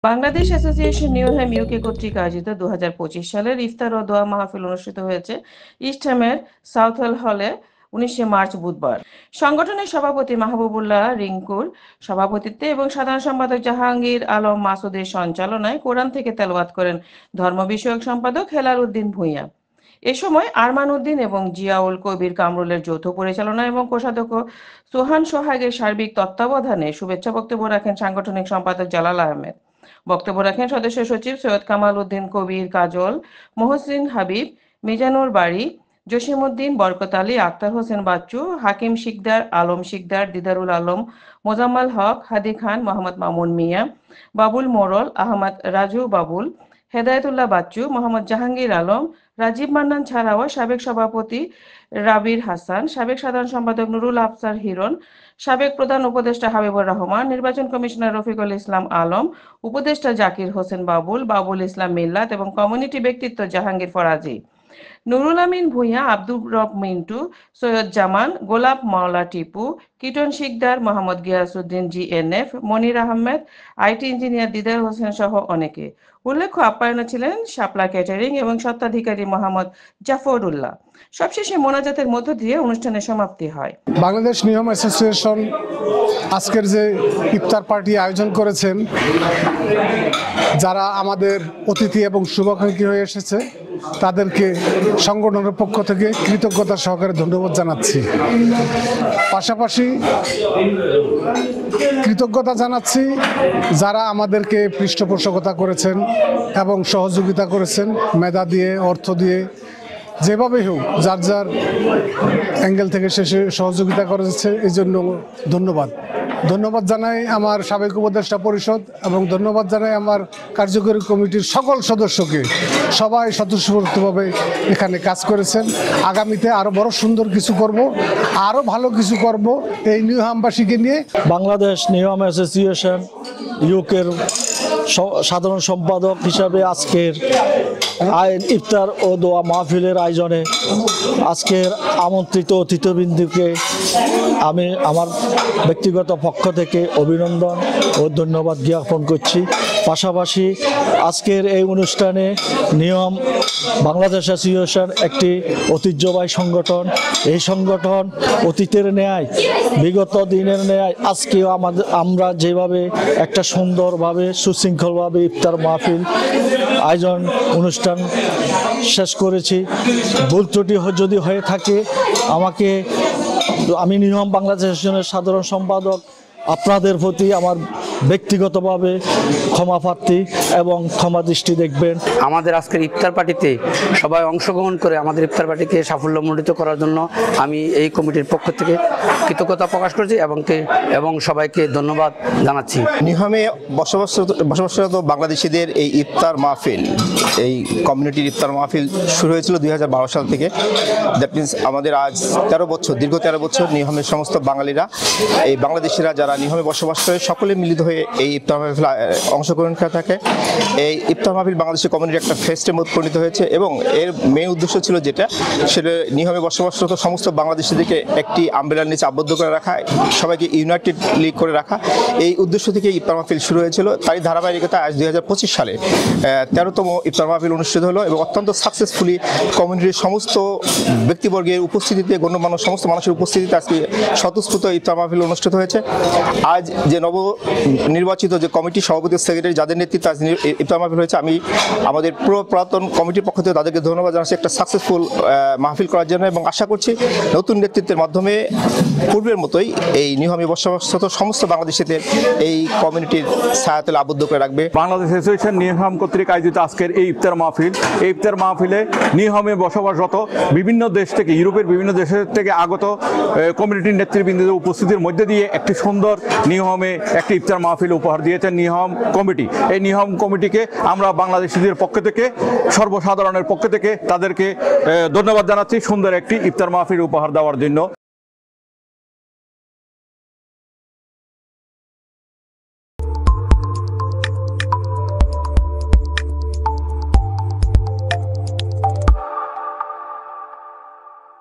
Bangladesh association Newham UK কর্তৃক আয়োজিত 2025 সালের ইফতার ও দোয়া মাহফিল অনুষ্ঠিত হয়েছে ইস্টহ্যামের সাউথওয়েল হলে 19 মার্চ বুধবার। সংগঠনের সভাপতি মাহবুবুল্লাহ রিংকুর সভাপতিত্বে এবং সাধারণ সম্পাদক জাহাঙ্গীর আলম মাসুদের সঞ্চালনায় কোরআন থেকে তেলাওয়াত করেন ধর্ম বিষয়ক সম্পাদক হেলাল উদ্দিন ভূঁইয়া। এ সময় আরমান উদ্দিন এবং জিয়াউল কবির কামরুলের যৌথ পরিচালনা এবং কোষাধ্যক্ষ সোহান সোহাগের সার্বিক তত্ত্বাবধানে শুভেচ্ছা বক্তব্য রাখেন সাংগঠনিক সম্পাদক জালাল আহমেদ। বক্তব্য রাখেন সদস্য সচিব সৈয়দ কামাল উদ্দিন কবির কাজল, মহসিন হাবিব, মিজানুর বাড়ি, জসিমউদ্দিন, বরকত আলী, আক্তার হোসেন বাচ্চু, হাকিম শিকদার, আলম শিকদার, দিদারুল আলম, মোজাম্মেল হক, হাদি খান, মোহাম্মদ মামুন মিয়া, বাবুল মোড়ল, আহমদ রাজু বাবুল, হেদায়েতুল্লাহ বাচ্চু, মোহাম্মদ জাহাঙ্গীর আলম, রাজীব মান্নান ছাড়াও সাবেক সভাপতি রাবির হাসান, সাবেক সাধারণ সম্পাদক নুরুল আফসার হিরণ, সাবেক প্রধান উপদেষ্টা হাবিবুর রহমান, নির্বাচন কমিশনার রফিকুল ইসলাম আলম, উপদেষ্টা জাকির হোসেন বাবুল, বাবুল ইসলাম মিল্লাত এবং কমিউনিটি ব্যক্তিত্ব জাহাঙ্গীর ফরাজি, নুরুল আমিন ভূঁইয়া, আব্দুর রব Mintu, Syed Zaman, Golap Mawla Tipu, Kiton Sikder, Mohammad Giasuddin GNF, Monir Ahmed, IT engineer Didar Hossain সহ অনেকে। উল্লেখ্য আপ্যায়নে ছিলেন শাপলা ক্যাটারিং এবং স্বত্বাধিকারী মোহাম্মদ জাফর উল্লাহ। সবশেষে মোনাজাতের মধ্য দিয়ে অনুষ্ঠানের সমাপ্তি হয়। বাংলাদেশ নিয়ম অ্যাসোসিয়েশন আজকের যে ইফতার পার্টি আয়োজন করেছেন, যারা আমাদের অতিথি এবং শুভাকাঙ্ক্ষী হয়ে এসেছে তাদেরকে সংগঠনের পক্ষ থেকে কৃতজ্ঞতা সহকারে ধন্যবাদ জানাচ্ছি। পাশাপাশি কৃতজ্ঞতা জানাচ্ছি যারা আমাদেরকে পৃষ্ঠপোষকতা করেছেন এবং সহযোগিতা করেছেন, মেধা দিয়ে, অর্থ দিয়ে, যেভাবেই হোক যার যার অ্যাঙ্গেল থেকে শেষে সহযোগিতা করেছে, এই জন্য ধন্যবাদ জানাই আমার সাবেক উপদেষ্টা পরিষদ এবং ধন্যবাদ জানাই আমার কার্যকরী কমিটির সকল সদস্যকে। সবাই স্বতঃস্ফূর্তভাবে এখানে কাজ করেছেন। আগামীতে আরও বড় সুন্দর কিছু করব, আরও ভালো কিছু করব এই নিউহ্যামবাসীকে নিয়ে। বাংলাদেশ নিয়ম অ্যাসোসিয়েশন ইউকের সাধারণ সম্পাদক হিসাবে আজকের ইফতার ও দোয়া মাহফিলের আয়োজনে আজকের আমন্ত্রিত অতিথিবৃন্দকে আমি আমার ব্যক্তিগত পক্ষ থেকে অভিনন্দন ও ধন্যবাদ জ্ঞাপন করছি। পাশাপাশি আজকের এই অনুষ্ঠানে নিয়ম বাংলাদেশ অ্যাসোসিয়েশন একটি ঐতিহ্যবাহী সংগঠন। এই সংগঠন অতীতের ন্যায়, বিগত দিনের ন্যায় আজকেও আমরা যেভাবে একটা সুন্দরভাবে সুশৃঙ্খলভাবে ইফতার মাহফিল আয়োজন অনুষ্ঠান শেষ করেছি। ভুল ত্রুটি যদি হয়ে থাকে আমি নিয়ম বাংলাদেশ অ্যাসোসিয়েশনের সাধারণ সম্পাদক আপনাদের প্রতি আমার ব্যক্তিগতভাবে ক্ষমা প্রার্থী এবং ক্ষমা দৃষ্টি দেখবেন। আমাদের আজকের ইফতার পার্টিতে সবাই অংশগ্রহণ করে আমাদের ইফতার পার্টিকে সাফল্যমণ্ডিত করার জন্য আমি এই কমিটির পক্ষ থেকে কৃতজ্ঞতা প্রকাশ করছি এবং সবাইকে ধন্যবাদ জানাচ্ছি। নিহমে বসবাসরত বাংলাদেশিদের এই ইফতার মাহফিল, এই কমিউনিটির ইফতার মাহফিল শুরু হয়েছিল 2012 সাল থেকে। দ্যাট মিনস আমাদের আজ দীর্ঘ 13 বছর নিহমের সমস্ত বাঙালিরা, এই বাংলাদেশিরা যারা নিহমে বসবাস করে সকলে মিলিত হয়ে এই ইফতার মাহফিল অংশগ্রহণ করে থাকে। এই ইফতার মাহফিল বাংলাদেশের কমিউনিটির একটা ফেস্টে পরিণত হয়েছে এবং এর মেইন উদ্দেশ্য ছিল সেটা নিহমে বসবাসরত সমস্ত বাংলাদেশিদেরকে একটি আমব্রেলার নিচে আবদ্ধ করে রাখা, সবাইকে ইউনাইটেডলি করে রাখা। এই উদ্দেশ্য থেকে ইফতার মাহফিল শুরু হয়েছিল। তাই ধারাবাহিকতা আজ 2025 সালে 13তম ইফতার মাহফিল অনুষ্ঠিত হলো এবং অত্যন্ত সাকসেসফুলি কমিউনিটির সমস্ত ব্যক্তিবর্গের উপস্থিতিতে, গণ্যমান্য সমস্ত মানুষের উপস্থিতিতে আজকে স্বতঃস্ফূর্ত ইফতার মাহফিল অনুষ্ঠিত হয়েছে। আজ যে নির্বাচিত যে কমিটি সভাপতি, সেক্রেটারি, যাদের নেতৃত্বে আজ ইফতার মাহফিল হয়েছে, আমি আমাদের পুরাতন কমিটির পক্ষ থেকে তাদেরকে ধন্যবাদ জানাচ্ছি একটা সাকসেসফুল মাহফিল করার জন্য এবং আশা করছি নতুন নেতৃত্বের মাধ্যমে পূর্বের মতোই এই নিহমে বসবাসরত সমস্ত বাংলাদেশিদের এই কমিউনিটির ছায়াতলে আবদ্ধ করে রাখবে। বাংলাদেশ অ্যাসোসিয়েশন নিহম কর্তৃক আয়োজিত আজকের এই ইফতার মাহফিলে নিহমে বসবাসরত বিভিন্ন দেশ থেকে, ইউরোপের বিভিন্ন দেশের থেকে আগত কমিউনিটির নেতৃবৃন্দদের উপস্থিতির মধ্যে দিয়ে একটি সুন্দর নিহমে একটি ইফতার মাহফিল উপহার দিয়েছেন নিহম কমিটি। এই নিহম কমিটিকে আমরা বাংলাদেশিদের পক্ষ থেকে, সর্বসাধারণের পক্ষ থেকে তাদেরকে ধন্যবাদ জানাচ্ছি সুন্দর একটি ইফতার মাহফিল উপহার দেওয়ার জন্য।